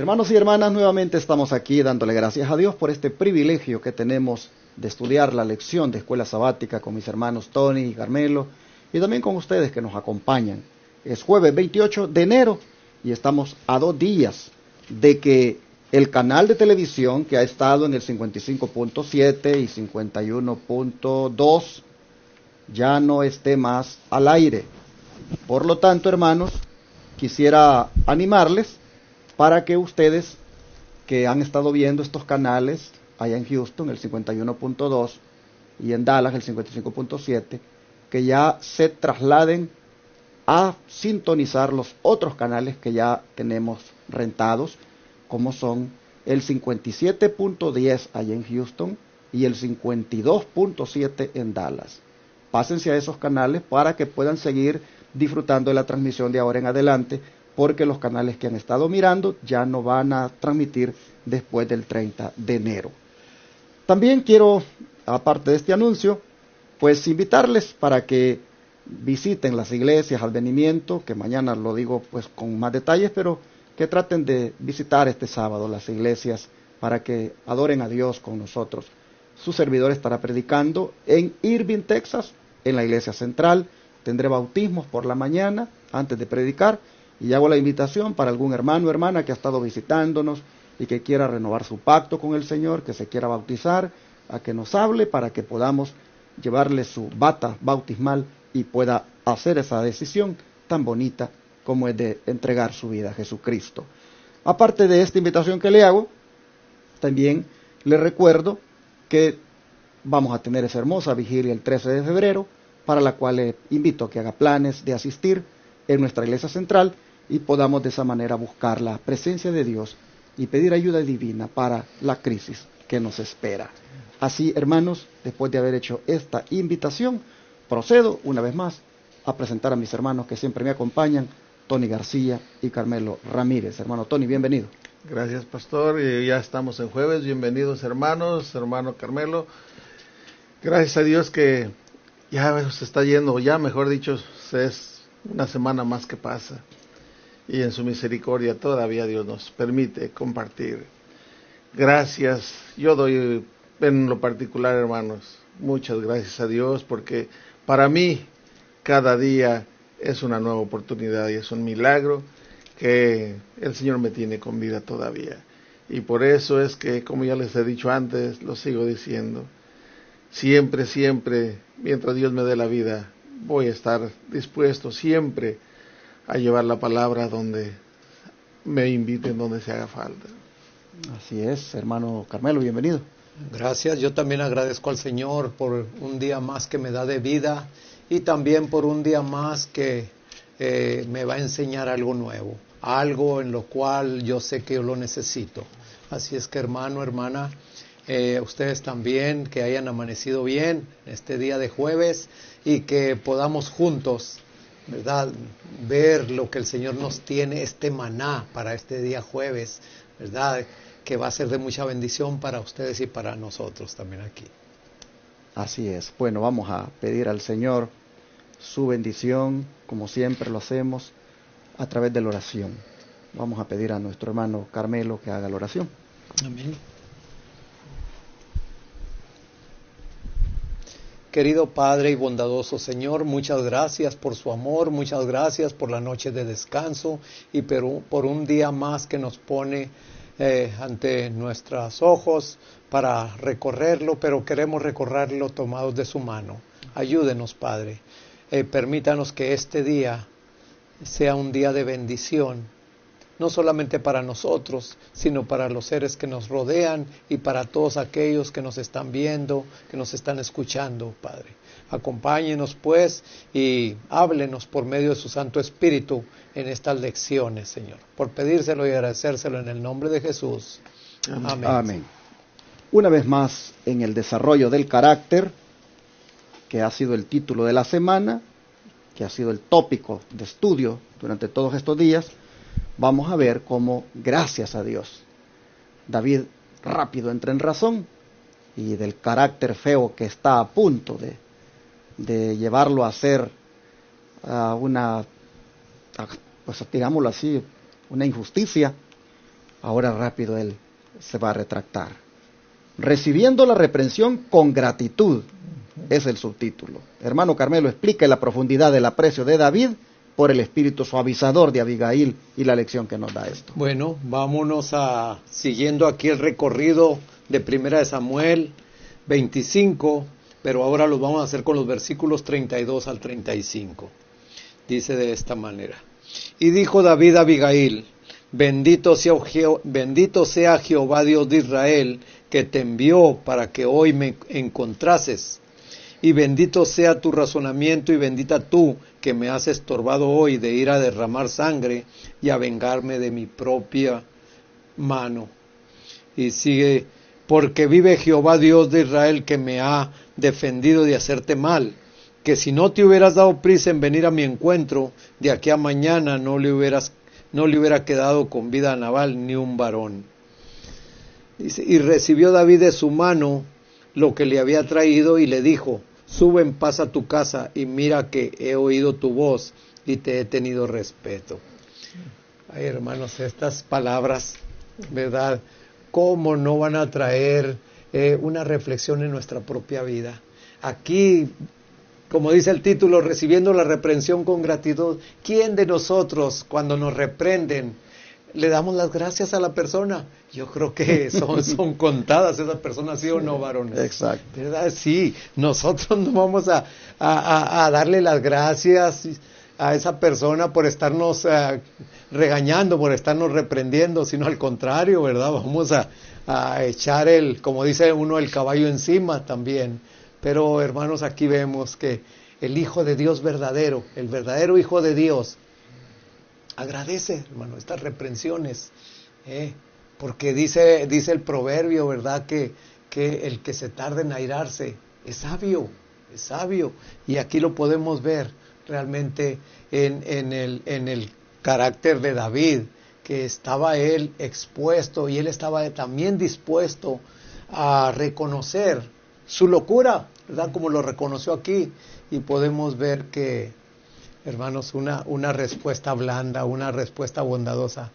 Hermanos y hermanas, nuevamente estamos aquí dándole gracias a Dios por este privilegio que tenemos de estudiar la lección de escuela sabática con mis hermanos Tony y Carmelo y también con ustedes que nos acompañan. Es jueves 28 de enero y estamos a 2 días de que el canal de televisión que ha estado en el 55.7 y 51.2 ya no esté más al aire. Por lo tanto, hermanos, quisiera animarles para que ustedes que han estado viendo estos canales allá en Houston, el 51.2, y en Dallas, el 55.7, que ya se trasladen a sintonizar los otros canales que ya tenemos rentados, como son el 57.10 allá en Houston y el 52.7 en Dallas. Pásense a esos canales para que puedan seguir disfrutando de la transmisión de ahora en adelante, porque los canales que han estado mirando ya no van a transmitir después del 30 de enero. También quiero, aparte de este anuncio, pues invitarles para que visiten las iglesias Advenimiento, que mañana lo digo pues con más detalles, pero que traten de visitar este sábado las iglesias para que adoren a Dios con nosotros. Su servidor estará predicando en Irving, Texas, en la iglesia central. Tendré bautismos por la mañana antes de predicar. Y hago la invitación para algún hermano o hermana que ha estado visitándonos y que quiera renovar su pacto con el Señor, que se quiera bautizar, a que nos hable para que podamos llevarle su bata bautismal y pueda hacer esa decisión tan bonita como es de entregar su vida a Jesucristo. Aparte de esta invitación que le hago, también le recuerdo que vamos a tener esa hermosa vigilia el 13 de febrero, para la cual le invito a que haga planes de asistir en nuestra iglesia central y podamos de esa manera buscar la presencia de Dios y pedir ayuda divina para la crisis que nos espera. Así, hermanos, después de haber hecho esta invitación, procedo una vez más a presentar a mis hermanos que siempre me acompañan, Tony García y Carmelo Ramírez. Hermano Tony, bienvenido. Gracias, pastor. Ya estamos en jueves. Bienvenidos, hermanos, hermano Carmelo. Gracias a Dios que ya se está yendo, ya mejor dicho, es una semana más que pasa. Y en su misericordia todavía Dios nos permite compartir. Gracias. Yo doy en lo particular, hermanos, muchas gracias a Dios, porque para mí cada día es una nueva oportunidad y es un milagro que el Señor me tiene con vida todavía. Y por eso es que, como ya les he dicho antes, lo sigo diciendo, siempre, mientras Dios me dé la vida, voy a estar dispuesto siempre a llevar la palabra donde me inviten, donde se haga falta. Así es, hermano Carmelo, bienvenido. Gracias, yo también agradezco al Señor por un día más que me da de vida y también por un día más que me va a enseñar algo nuevo, algo en lo cual yo sé que yo lo necesito. Así es que, hermano, hermana, ustedes también, que hayan amanecido bien este día de jueves y que podamos juntos, ¿verdad?, ver lo que el Señor nos tiene, este maná para este día jueves, ¿verdad?, que va a ser de mucha bendición para ustedes y para nosotros también aquí. Así es. Bueno, vamos a pedir al Señor su bendición, como siempre lo hacemos, a través de la oración. Vamos a pedir a nuestro hermano Carmelo que haga la oración. Amén. Querido Padre y bondadoso Señor, muchas gracias por su amor, muchas gracias por la noche de descanso y por un día más que nos pone ante nuestros ojos para recorrerlo, pero queremos recorrerlo tomados de su mano. Ayúdenos, Padre. Permítanos que este día sea un día de bendición, no solamente para nosotros, sino para los seres que nos rodean y para todos aquellos que nos están viendo, que nos están escuchando, Padre. Acompáñenos, pues, y háblenos por medio de su Santo Espíritu en estas lecciones, Señor. Por pedírselo y agradecérselo en el nombre de Jesús. Amén. Amén. Una vez más, en el desarrollo del carácter, que ha sido el título de la semana, que ha sido el tópico de estudio durante todos estos días, vamos a ver cómo, gracias a Dios, David rápido entra en razón y del carácter feo que está a punto de llevarlo a ser pues digámoslo así, una injusticia, ahora rápido él se va a retractar. Recibiendo la reprensión con gratitud, es el subtítulo. Hermano Carmelo, explique la profundidad del aprecio de David por el espíritu suavizador de Abigail y la lección que nos da esto. Bueno, vámonos siguiendo aquí el recorrido de 1 Samuel 25, pero ahora lo vamos a hacer con los versículos 32 al 35. Dice de esta manera: y dijo David a Abigail: bendito sea Jehová Dios de Israel, que te envió para que hoy me encontrases. Y bendito sea tu razonamiento, y bendita tú que me has estorbado hoy de ir a derramar sangre y a vengarme de mi propia mano. Y sigue: porque vive Jehová Dios de Israel, que me ha defendido de hacerte mal, que si no te hubieras dado prisa en venir a mi encuentro, de aquí a mañana no le hubiera quedado con vida a Nabal ni un varón. Dice: y recibió David de su mano lo que le había traído, y le dijo: sube en paz a tu casa, y mira que he oído tu voz y te he tenido respeto. Ay, hermanos, estas palabras, ¿verdad?, ¿cómo no van a traer una reflexión en nuestra propia vida? Aquí, como dice el título, recibiendo la reprensión con gratitud. ¿Quién de nosotros, cuando nos reprenden, le damos las gracias a la persona? Yo creo que son contadas esas personas, ¿sí o no, varones? Exacto. ¿Verdad? Sí, nosotros no vamos a darle las gracias a esa persona por estarnos regañando, por estarnos reprendiendo, sino al contrario, ¿verdad? Vamos a echar como dice uno, el caballo encima también. Pero, hermanos, aquí vemos que el Hijo de Dios verdadero, el verdadero Hijo de Dios, agradece, hermano, estas reprensiones, porque dice el proverbio, ¿verdad?, que el que se tarda en airarse es sabio, y aquí lo podemos ver realmente en el carácter de David, que estaba él expuesto, y él estaba también dispuesto a reconocer su locura, ¿verdad?, como lo reconoció aquí, y podemos ver que, hermanos, una respuesta blanda, una respuesta bondadosa,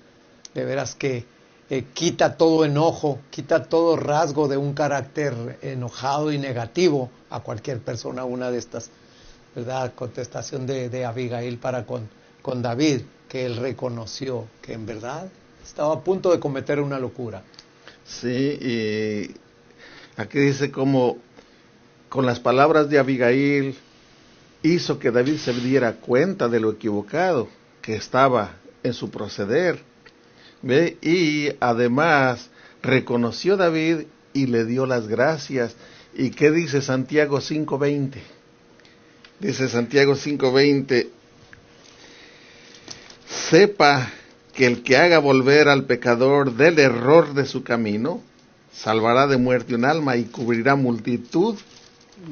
de veras que quita todo enojo, quita todo rasgo de un carácter enojado y negativo a cualquier persona. Una de estas, ¿verdad?, contestación de Abigail para con David, que él reconoció que en verdad estaba a punto de cometer una locura. Sí, y aquí dice como con las palabras de Abigail hizo que David se diera cuenta de lo equivocado que estaba en su proceder. ¿Ve? Y además reconoció David y le dio las gracias. ¿Y qué dice Santiago 5:20? Dice Santiago 5:20: sepa que el que haga volver al pecador del error de su camino, salvará de muerte un alma y cubrirá multitud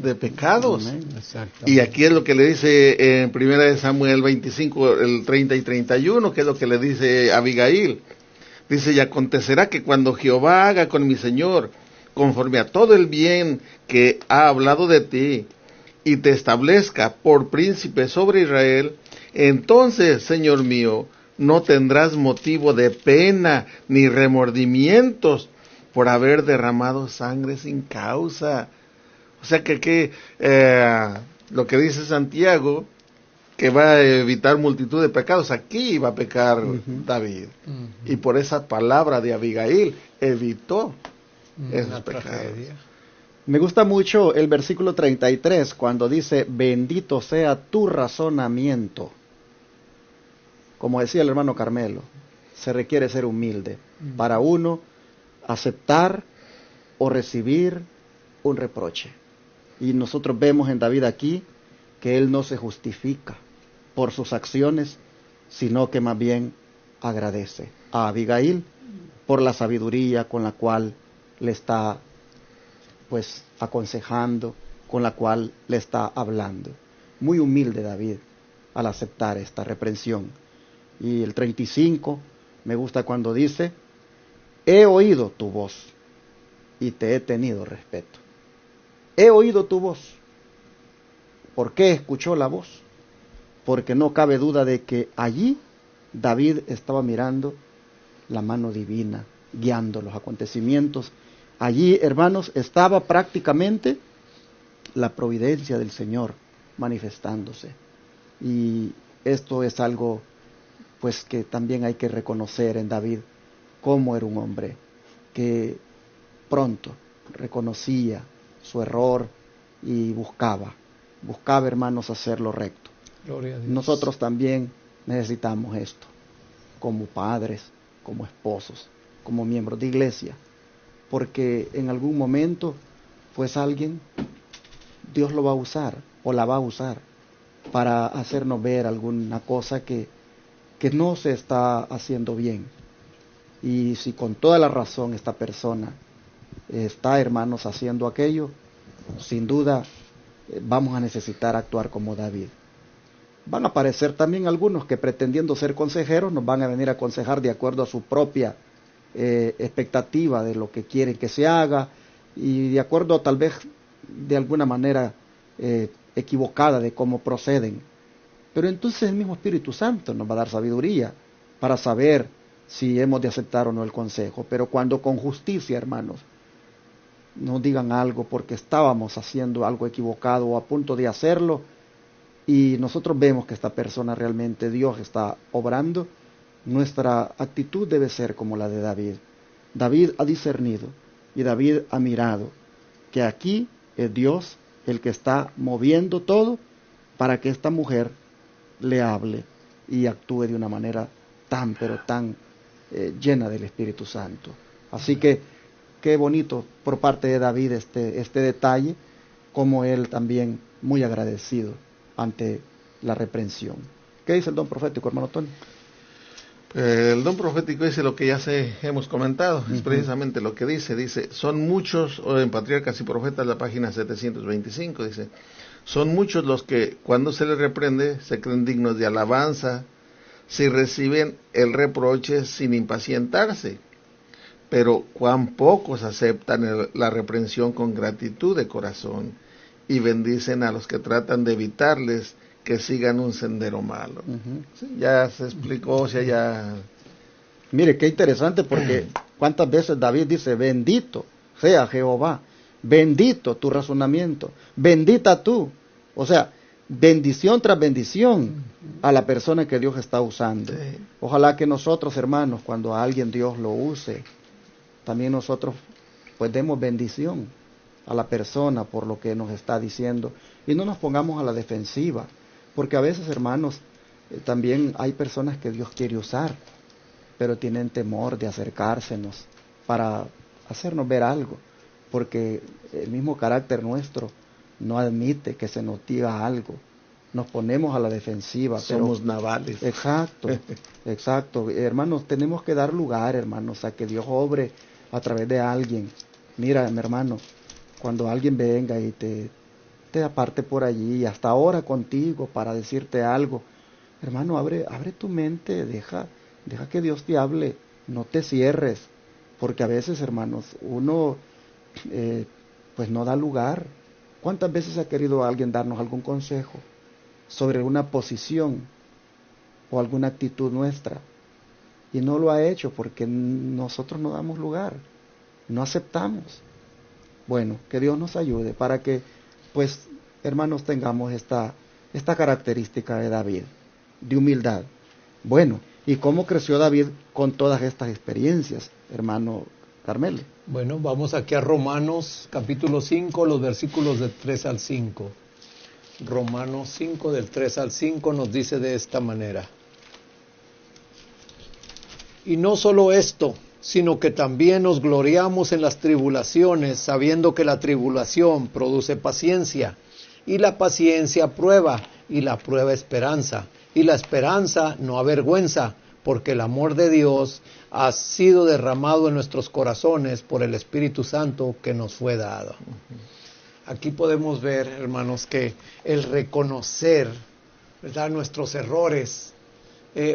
de pecados. Y aquí es lo que le dice en 1 Samuel 25, el 30 y 31, que es lo que le dice Abigail. Dice: y acontecerá que cuando Jehová haga con mi Señor, conforme a todo el bien que ha hablado de ti, y te establezca por príncipe sobre Israel, entonces, Señor mío, no tendrás motivo de pena ni remordimientos por haber derramado sangre sin causa. O sea que lo que dice Santiago, que va a evitar multitud de pecados, aquí iba a pecar David. Y por esa palabra de Abigail evitó esos pecados. Tragedia. Me gusta mucho el versículo 33, cuando dice: bendito sea tu razonamiento. Como decía el hermano Carmelo, se requiere ser humilde para uno aceptar o recibir un reproche. Y nosotros vemos en David aquí que él no se justifica por sus acciones, sino que más bien agradece a Abigail por la sabiduría con la cual le está pues aconsejando, con la cual le está hablando. Muy humilde David al aceptar esta reprensión. Y el 35 me gusta cuando dice: he oído tu voz y te he tenido respeto. He oído tu voz. ¿Por qué escuchó la voz? Porque no cabe duda de que allí David estaba mirando la mano divina guiando los acontecimientos. Allí, hermanos, estaba prácticamente la providencia del Señor manifestándose. Y esto es algo, pues, que también hay que reconocer en David, cómo era un hombre que pronto reconocía su error y buscaba, hermanos, hacer lo recto. Gloria a Dios. Nosotros también necesitamos esto, como padres, como esposos, como miembros de iglesia, porque en algún momento, pues alguien, Dios lo va a usar o la va a usar para hacernos ver alguna cosa que no se está haciendo bien. Y si con toda la razón esta persona está, hermanos, haciendo aquello, sin duda vamos a necesitar actuar como David. Van a aparecer también algunos que, pretendiendo ser consejeros, nos van a venir a aconsejar de acuerdo a su propia expectativa de lo que quieren que se haga, y de acuerdo tal vez de alguna manera equivocada de cómo proceden. Pero entonces el mismo Espíritu Santo nos va a dar sabiduría para saber si hemos de aceptar o no el consejo. Pero cuando con justicia, hermanos, nos digan algo porque estábamos haciendo algo equivocado o a punto de hacerlo, y nosotros vemos que esta persona realmente Dios está obrando, nuestra actitud debe ser como la de David. David ha discernido y David ha mirado que aquí es Dios el que está moviendo todo para que esta mujer le hable y actúe de una manera tan, pero tan llena del Espíritu Santo. Así que qué bonito por parte de David este detalle, como él también muy agradecido ante la reprensión. ¿Qué dice el don profético, hermano Tony? El don profético dice lo que ya hemos comentado, es precisamente lo que dice, son muchos, en Patriarcas y Profetas, la página 725, dice, son muchos los que cuando se les reprende se creen dignos de alabanza, si reciben el reproche sin impacientarse, pero cuán pocos aceptan la reprensión con gratitud de corazón y bendicen a los que tratan de evitarles que sigan un sendero malo. Sí, ya se explicó, o sea, ya... Mire, qué interesante, porque cuántas veces David dice, bendito sea Jehová, bendito tu razonamiento, bendita tú. O sea, bendición tras bendición a la persona que Dios está usando. Sí. Ojalá que nosotros, hermanos, cuando a alguien Dios lo use, también nosotros pues demos bendición a la persona por lo que nos está diciendo y no nos pongamos a la defensiva. Porque a veces, hermanos, también hay personas que Dios quiere usar, pero tienen temor de acercársenos para hacernos ver algo, porque el mismo carácter nuestro no admite que se nos diga algo. Nos ponemos a la defensiva. Somos navales. Exacto, exacto. Hermanos, tenemos que dar lugar, hermanos, a que Dios obre a través de alguien. Mira, mi hermano, cuando alguien venga y te aparte por allí, hasta ahora contigo para decirte algo, hermano, abre tu mente, deja que Dios te hable, no te cierres, porque a veces, hermanos, uno pues no da lugar. ¿Cuántas veces ha querido alguien darnos algún consejo sobre una posición o alguna actitud nuestra? Y no lo ha hecho porque nosotros no damos lugar, no aceptamos. Bueno, que Dios nos ayude para que, pues, hermanos, tengamos esta característica de David, de humildad. Bueno, ¿y cómo creció David con todas estas experiencias, hermano Carmelo? Bueno, vamos aquí a Romanos capítulo 5, los versículos del 3 al 5. Romanos 5 del 3 al 5 nos dice de esta manera. Y no solo esto, sino que también nos gloriamos en las tribulaciones, sabiendo que la tribulación produce paciencia, y la paciencia prueba, y la prueba esperanza, y la esperanza no avergüenza, porque el amor de Dios ha sido derramado en nuestros corazones por el Espíritu Santo que nos fue dado. Aquí podemos ver, hermanos, que el reconocer, ¿verdad?, nuestros errores,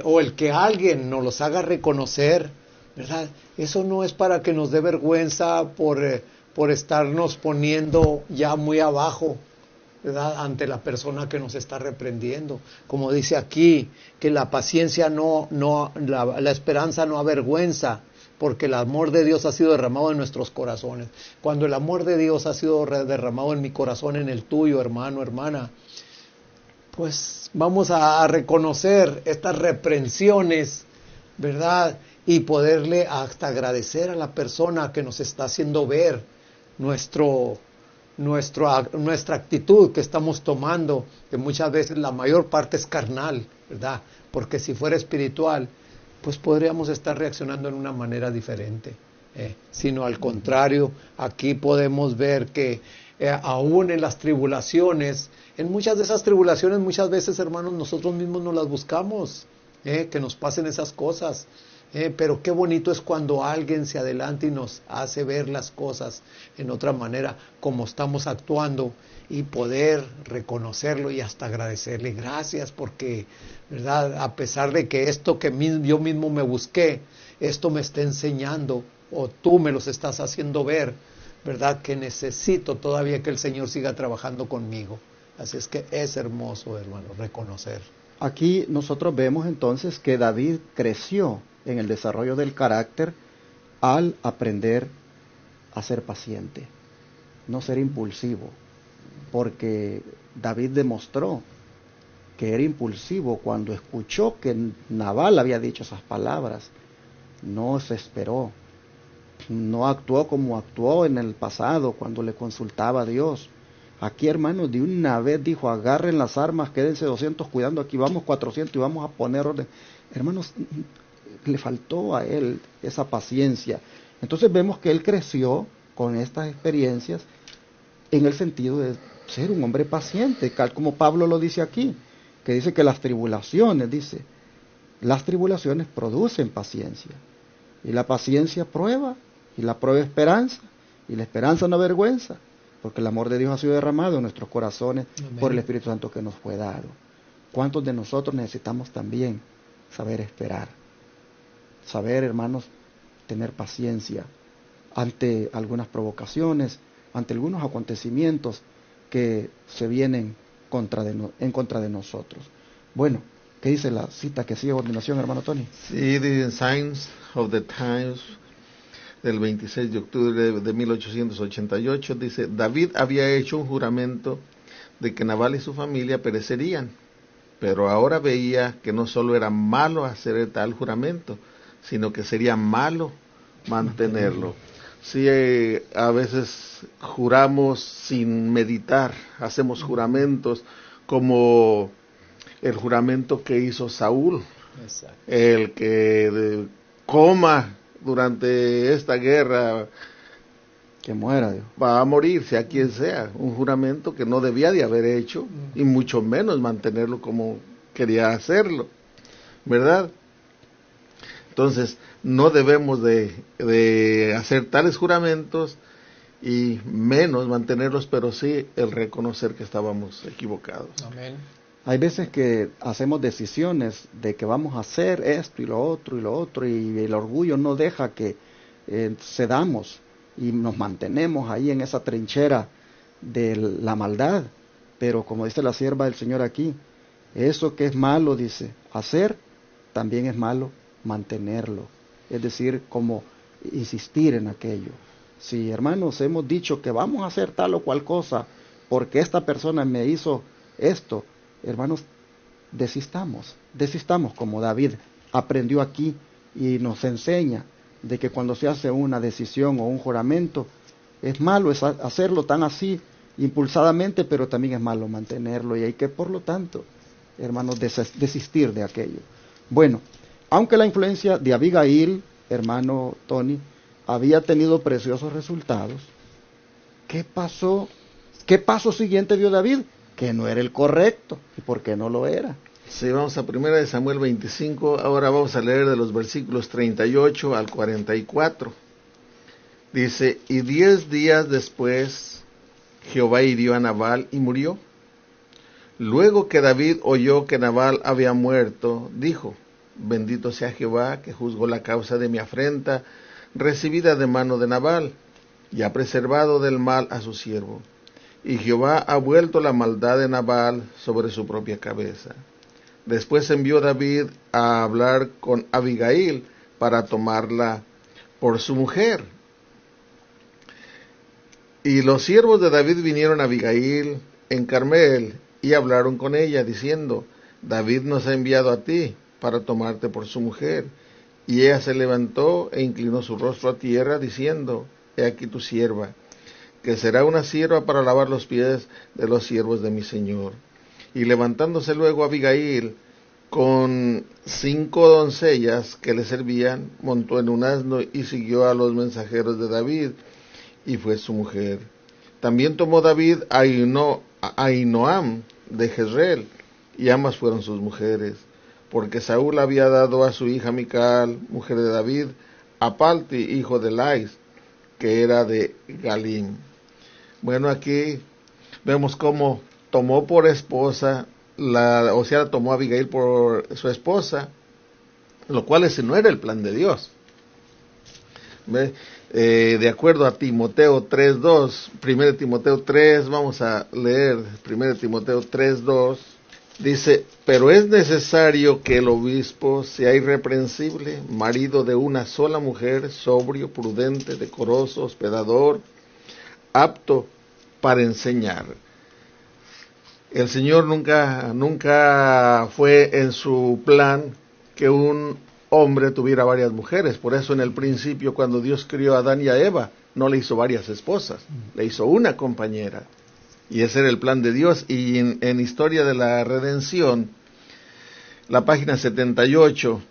o el que alguien nos los haga reconocer, ¿verdad?, eso no es para que nos dé vergüenza por estarnos poniendo ya muy abajo, ¿verdad?, ante la persona que nos está reprendiendo. Como dice aquí, que la paciencia la esperanza no avergüenza, porque el amor de Dios ha sido derramado en nuestros corazones. Cuando el amor de Dios ha sido derramado en mi corazón, en el tuyo, hermano, hermana, pues vamos a reconocer estas reprensiones, ¿verdad? Y poderle hasta agradecer a la persona que nos está haciendo ver nuestra actitud que estamos tomando, que muchas veces la mayor parte es carnal, ¿verdad? Porque si fuera espiritual, pues podríamos estar reaccionando en una manera diferente. Sino al contrario, aquí podemos ver que aún en las tribulaciones, en muchas de esas tribulaciones, muchas veces, hermanos, nosotros mismos nos las buscamos, que nos pasen esas cosas. Pero qué bonito es cuando alguien se adelanta y nos hace ver las cosas en otra manera, como estamos actuando, y poder reconocerlo y hasta agradecerle. Gracias, porque, ¿verdad?, a pesar de que esto que yo mismo me busqué, esto me está enseñando, o tú me los estás haciendo ver, ¿verdad?, que necesito todavía que el Señor siga trabajando conmigo. Así es que es hermoso, hermano, reconocer. Aquí nosotros vemos entonces que David creció en el desarrollo del carácter al aprender a ser paciente, no ser impulsivo, porque David demostró que era impulsivo cuando escuchó que Nabal había dicho esas palabras. No se esperó, no actuó como actuó en el pasado cuando le consultaba a Dios. Aquí, hermanos, de una vez dijo: agarren las armas, quédense 200 cuidando, aquí vamos 400 y vamos a poner orden. Hermanos, le faltó a él esa paciencia. Entonces vemos que él creció con estas experiencias en el sentido de ser un hombre paciente, como Pablo lo dice aquí, que dice que las tribulaciones producen paciencia, y la paciencia prueba, y la prueba esperanza, y la esperanza no avergüenza, porque el amor de Dios ha sido derramado en nuestros corazones. Amén. Por el Espíritu Santo que nos fue dado. ¿Cuántos de nosotros necesitamos también saber esperar? Saber, hermanos, tener paciencia ante algunas provocaciones, ante algunos acontecimientos que se vienen en contra de nosotros. Bueno, ¿qué dice la cita que sigue a continuación, hermano Tony? Sí, dice Signs of the Times, del 26 de octubre de 1888, dice: David había hecho un juramento de que Nabal y su familia perecerían, pero ahora veía que no solo era malo hacer tal juramento, sino que sería malo mantenerlo. Sí, a veces juramos sin meditar, hacemos juramentos como el juramento que hizo Saúl. Exacto. El que coma durante esta guerra, que muera, Dios. Va a morir, sea quien sea. Un juramento que no debía de haber hecho, y mucho menos mantenerlo como quería hacerlo, ¿verdad? Entonces, no debemos de hacer tales juramentos, y menos mantenerlos, pero sí el reconocer que estábamos equivocados. Amén. Hay veces que hacemos decisiones de que vamos a hacer esto y lo otro, y el orgullo no deja que cedamos y nos mantenemos ahí en esa trinchera de la maldad. Pero como dice la sierva del Señor aquí, eso que es malo, dice, hacer, también es malo mantenerlo. Es decir, como insistir en aquello. Si, hermanos, hemos dicho que vamos a hacer tal o cual cosa porque esta persona me hizo esto, hermanos, desistamos como David aprendió aquí y nos enseña de que cuando se hace una decisión o un juramento, es malo hacerlo tan así, impulsadamente, pero también es malo mantenerlo, y hay que, por lo tanto, hermanos, desistir de aquello. Bueno, aunque la influencia de Abigail, hermano Tony, había tenido preciosos resultados, ¿qué pasó? ¿Qué paso siguiente dio David? Que no era el correcto. ¿Y por qué no lo era? Sí, vamos a 1 Samuel 25, ahora vamos a leer de los versículos 38 al 44. Dice: y 10 días después Jehová hirió a Nabal y murió. Luego que David oyó que Nabal había muerto, dijo: bendito sea Jehová, que juzgó la causa de mi afrenta recibida de mano de Nabal, y ha preservado del mal a su siervo. y Jehová ha vuelto la maldad de Nabal sobre su propia cabeza. Después envió David a hablar con Abigail para tomarla por su mujer. Y los siervos de David vinieron a Abigail en Carmel y hablaron con ella, diciendo: David nos ha enviado a ti para tomarte por su mujer. Y ella se levantó e inclinó su rostro a tierra, diciendo: He aquí tu sierva, que será una sierva para lavar los pies de los siervos de mi señor. Y levantándose luego Abigail con 5 doncellas que le servían, montó en un asno y siguió a los mensajeros de David, y fue su mujer. También tomó David a Ahinoam de Jezreel, y ambas fueron sus mujeres, porque Saúl había dado a su hija Mical, mujer de David, a Palti, hijo de Lais, que era de Galim. Bueno, aquí vemos cómo tomó por esposa, tomó a Abigail por su esposa, lo cual ese no era el plan de Dios. ¿Ve? De acuerdo a Timoteo 3:2, 1 Timoteo 3, vamos a leer 1 Timoteo 3:2, dice: pero es necesario que el obispo sea irreprensible, marido de una sola mujer, sobrio, prudente, decoroso, hospedador, apto para enseñar. El Señor nunca fue en su plan que un hombre tuviera varias mujeres. Por eso en el principio, cuando Dios crió a Adán y a Eva, no le hizo varias esposas, le hizo una compañera. Y ese era el plan de Dios. Y en Historia de la Redención, la página 78,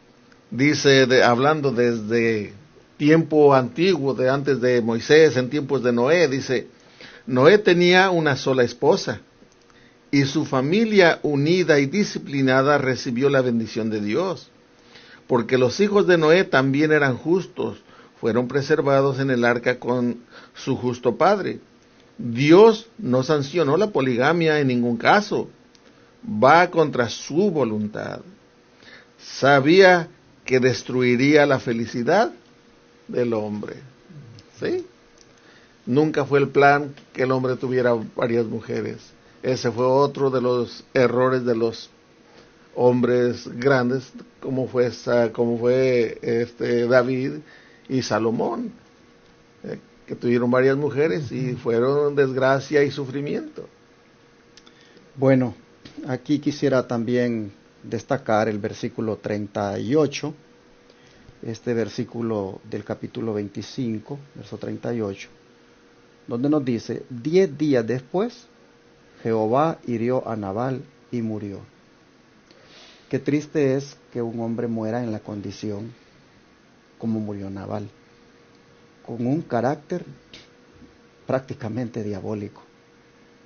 dice, hablando desde tiempo antiguo, de antes de Moisés, en tiempos de Noé, dice: Noé tenía una sola esposa, y su familia unida y disciplinada recibió la bendición de Dios, porque los hijos de Noé también eran justos, fueron preservados en el arca con su justo padre. Dios no sancionó la poligamia en ningún caso, va contra su voluntad. Sabía que destruiría la felicidad del hombre. ¿Sí? Nunca fue el plan que el hombre tuviera varias mujeres. Ese fue otro de los errores de los hombres grandes, como fue David y Salomón, que tuvieron varias mujeres y fueron desgracia y sufrimiento. Bueno, aquí quisiera también destacar el versículo 38, este versículo del capítulo 25, verso 38, donde nos dice: 10 días después, Jehová hirió a Nabal y murió. Qué triste es que un hombre muera en la condición como murió Nabal, con un carácter prácticamente diabólico,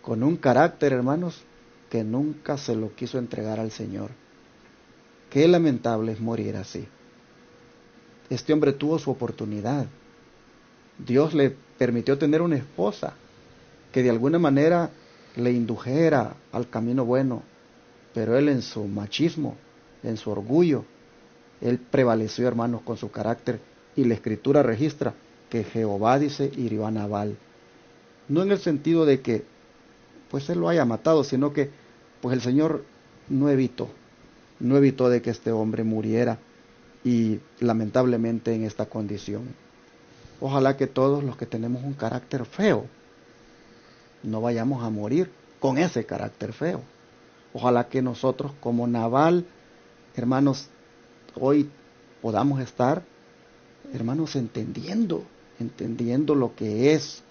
con un carácter, hermanos, que nunca se lo quiso entregar al Señor. Qué lamentable es morir así. Este hombre tuvo su oportunidad. Dios le permitió tener una esposa que de alguna manera le indujera al camino bueno, pero él, en su machismo, en su orgullo, él prevaleció, hermanos, con su carácter, y la Escritura registra que Jehová, dice, hirió a Nabal. No en el sentido de que pues él lo haya matado, sino que pues el Señor no evitó de que este hombre muriera, y lamentablemente en esta condición. Ojalá que todos los que tenemos un carácter feo no vayamos a morir con ese carácter feo. Ojalá que nosotros, como Nabal, hermanos, hoy podamos estar, hermanos, entendiendo lo que es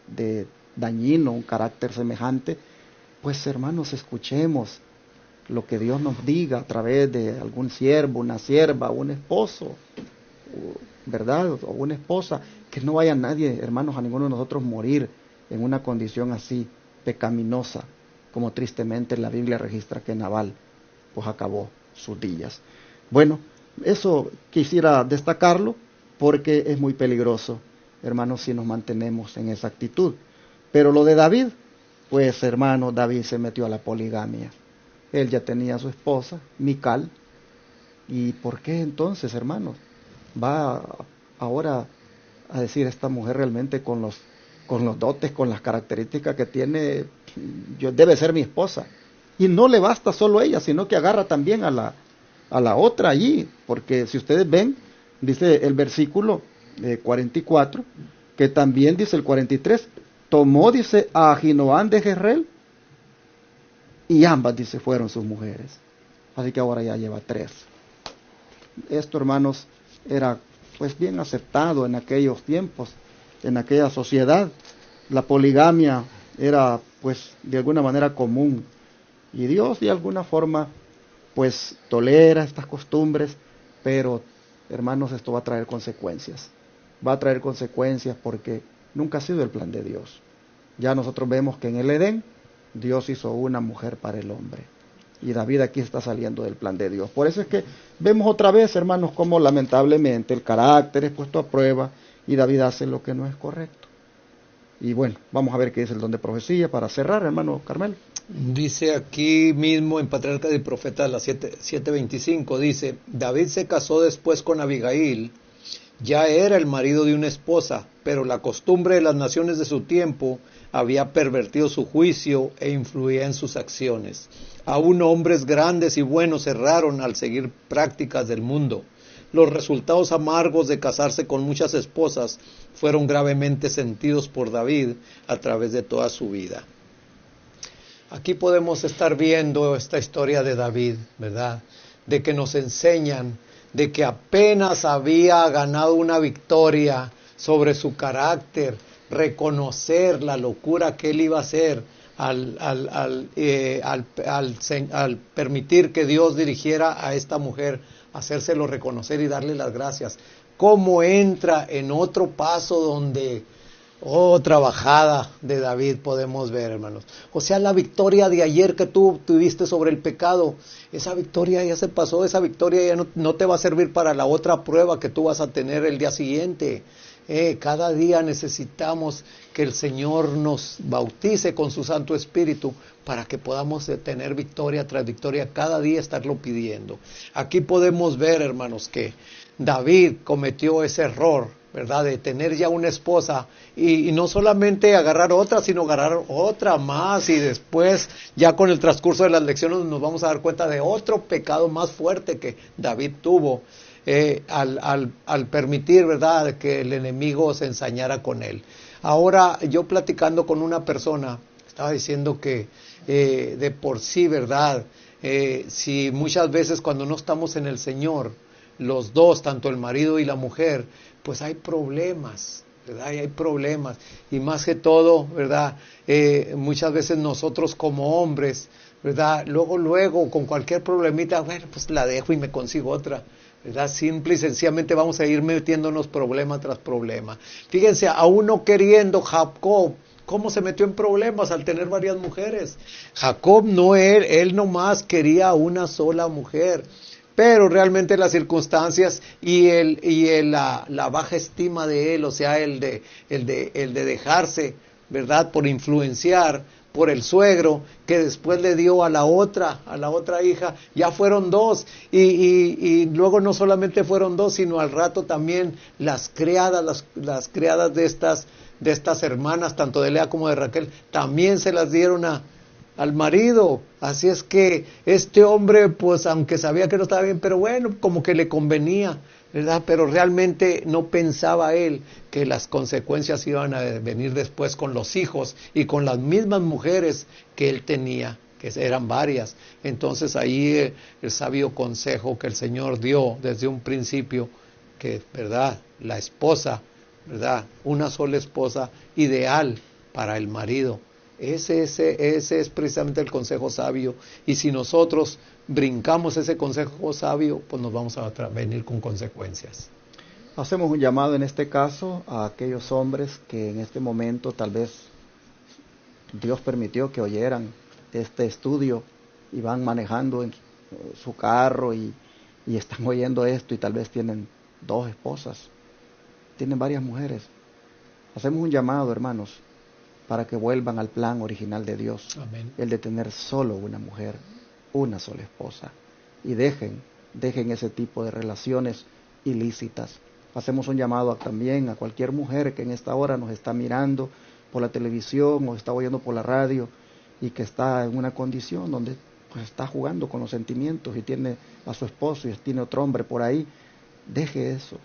de dañino un carácter semejante. Pues, hermanos, escuchemos lo que Dios nos diga a través de algún siervo, una sierva, un esposo, ¿verdad? O una esposa. Que no vaya nadie, hermanos, a ninguno de nosotros morir en una condición así pecaminosa, como tristemente la Biblia registra que Nabal pues acabó sus días. Bueno, eso quisiera destacarlo porque es muy peligroso, hermanos, si nos mantenemos en esa actitud. Pero lo de David, pues, hermano, David se metió a la poligamia. Él ya tenía a su esposa, Mical. ¿Y por qué entonces, hermanos, va ahora a decir esta mujer realmente con con los dotes, con las características que tiene, debe ser mi esposa. Y no le basta solo a ella, sino que agarra también a la otra allí, porque si ustedes ven, dice el versículo 44, que también dice el 43, tomó, dice, a Ahinoam de Jezreel, y ambas, dice, fueron sus mujeres. Así que ahora ya lleva 3. Esto, hermanos, era pues bien aceptado en aquellos tiempos, en aquella sociedad. La poligamia era pues de alguna manera común, y Dios de alguna forma pues tolera estas costumbres, pero hermanos, esto va a traer consecuencias. Va a traer consecuencias porque nunca ha sido el plan de Dios. Ya nosotros vemos que en el Edén Dios hizo una mujer para el hombre. Y David aquí está saliendo del plan de Dios. Por eso es que vemos otra vez, hermanos, cómo lamentablemente el carácter es puesto a prueba y David hace lo que no es correcto. Y bueno, vamos a ver qué dice el don de profecía para cerrar, hermano Carmelo. Dice aquí mismo en Patriarcas y Profetas, las 7:25, dice, David se casó después con Abigail, ya era el marido de una esposa, pero la costumbre de las naciones de su tiempo había pervertido su juicio e influía en sus acciones. Aún hombres grandes y buenos erraron al seguir prácticas del mundo. Los resultados amargos de casarse con muchas esposas fueron gravemente sentidos por David a través de toda su vida. Aquí podemos estar viendo esta historia de David, ¿verdad? De que nos enseñan de que apenas había ganado una victoria sobre su carácter, reconocer la locura que él iba a hacer al permitir que Dios dirigiera a esta mujer, hacérselo reconocer y darle las gracias. Cómo entra en otro paso donde otra bajada de David podemos ver, hermanos. O sea, la victoria de ayer que tú tuviste sobre el pecado, esa victoria ya se pasó, esa victoria ya no te va a servir para la otra prueba que tú vas a tener el día siguiente. Cada día necesitamos que el Señor nos bautice con su Santo Espíritu para que podamos tener victoria tras victoria, cada día estarlo pidiendo. Aquí podemos ver, hermanos, que David cometió ese error, ¿verdad? De tener ya una esposa y no solamente agarrar otra, sino agarrar otra más, y después ya con el transcurso de las lecciones nos vamos a dar cuenta de otro pecado más fuerte que David tuvo al permitir, ¿verdad?, que el enemigo se ensañara con él. Ahora, yo platicando con una persona, estaba diciendo que de por sí, ¿verdad?, si muchas veces cuando no estamos en el Señor, los dos, tanto el marido y la mujer, pues hay problemas, ¿verdad? Y hay problemas, y más que todo, ¿verdad? Muchas veces nosotros como hombres, ¿verdad? Luego, con cualquier problemita, bueno, pues la dejo y me consigo otra, ¿verdad? Simple y sencillamente vamos a ir metiéndonos problema tras problema. Fíjense, aún no queriendo, Jacob, ¿cómo se metió en problemas al tener varias mujeres? Jacob no, él nomás quería una sola mujer. Pero realmente las circunstancias y la baja estima de él, o sea, el de dejarse, ¿verdad?, por influenciar por el suegro, que después le dio a la otra hija, ya fueron 2, y luego no solamente fueron 2, sino al rato también las criadas de estas hermanas, tanto de Lea como de Raquel, también se las dieron al marido. Así es que este hombre, pues aunque sabía que no estaba bien, pero bueno, como que le convenía, ¿verdad? Pero realmente no pensaba él que las consecuencias iban a venir después con los hijos y con las mismas mujeres que él tenía, que eran varias. Entonces ahí el sabio consejo que el Señor dio desde un principio, que, ¿verdad?, la esposa, ¿verdad?, una sola esposa ideal para el marido. Ese es precisamente el consejo sabio, y si nosotros brincamos ese consejo sabio, pues nos vamos a venir con consecuencias. Hacemos un llamado en este caso a aquellos hombres que en este momento tal vez Dios permitió que oyeran este estudio y van manejando en su carro y están oyendo esto y tal vez tienen 2 esposas, tienen varias mujeres. Hacemos un llamado, hermanos, para que vuelvan al plan original de Dios. Amén. El de tener solo una mujer, una sola esposa, y dejen ese tipo de relaciones ilícitas. Hacemos un llamado también a cualquier mujer que en esta hora nos está mirando por la televisión o está oyendo por la radio y que está en una condición donde pues está jugando con los sentimientos y tiene a su esposo y tiene otro hombre por ahí, deje eso,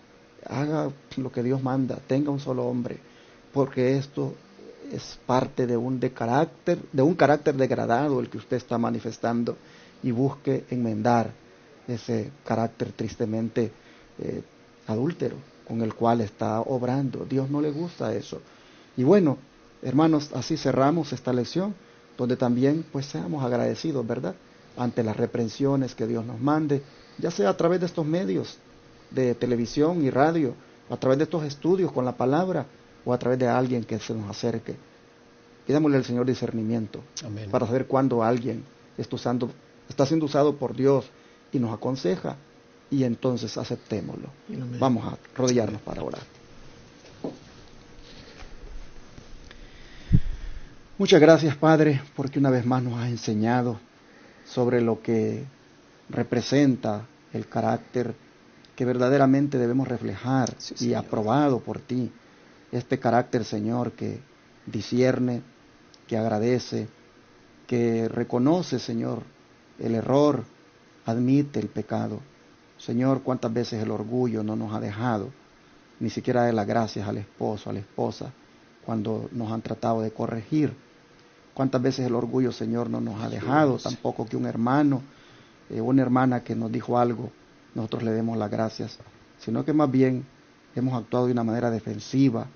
haga lo que Dios manda, tenga un solo hombre, porque esto es parte de un carácter degradado el que usted está manifestando, y busque enmendar ese carácter tristemente adúltero con el cual está obrando. Dios no le gusta eso. Y bueno, hermanos, así cerramos esta lección, donde también pues seamos agradecidos, ¿verdad?, ante las reprensiones que Dios nos mande, ya sea a través de estos medios de televisión y radio, a través de estos estudios con la palabra, o a través de alguien que se nos acerque. Pidámosle al Señor discernimiento. Amén. Para saber cuándo alguien está siendo usado por Dios y nos aconseja, y entonces aceptémoslo. Amén. Vamos a arrodillarnos para orar. Muchas gracias, Padre, porque una vez más nos has enseñado sobre lo que representa el carácter que verdaderamente debemos reflejar, y aprobado por ti. Este carácter, Señor, que discierne, que agradece, que reconoce, Señor, el error, admite el pecado. Señor, cuántas veces el orgullo no nos ha dejado ni siquiera dar las gracias al esposo, a la esposa, cuando nos han tratado de corregir. Cuántas veces el orgullo, Señor, no nos ha dejado tampoco que un hermano, una hermana que nos dijo algo, nosotros le demos las gracias, sino que más bien hemos actuado de una manera defensiva,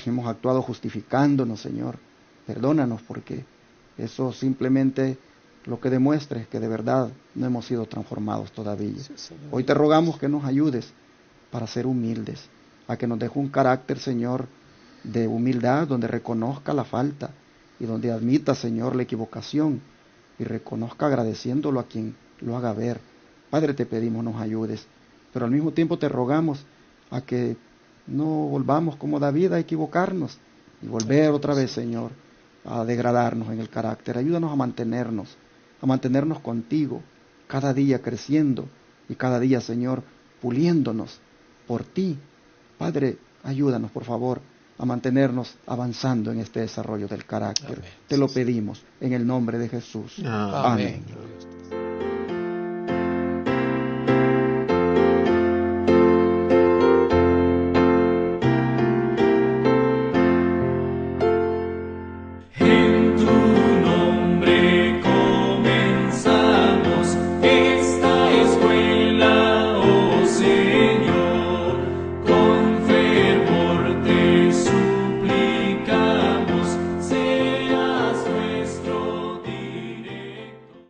hemos actuado justificándonos, Señor. Perdónanos, porque eso simplemente lo que demuestra es que de verdad no hemos sido transformados todavía. Hoy te rogamos que nos ayudes para ser humildes, a que nos deje un carácter, Señor, de humildad, donde reconozca la falta y donde admita, Señor, la equivocación y reconozca agradeciéndolo a quien lo haga ver. Padre, te pedimos nos ayudes, pero al mismo tiempo te rogamos a que no volvamos como David a equivocarnos y volver otra vez, Señor, a degradarnos en el carácter. Ayúdanos a mantenernos contigo, cada día creciendo y cada día, Señor, puliéndonos por ti. Padre, ayúdanos, por favor, a mantenernos avanzando en este desarrollo del carácter. Amén. Te lo pedimos en el nombre de Jesús. Amén. Amén.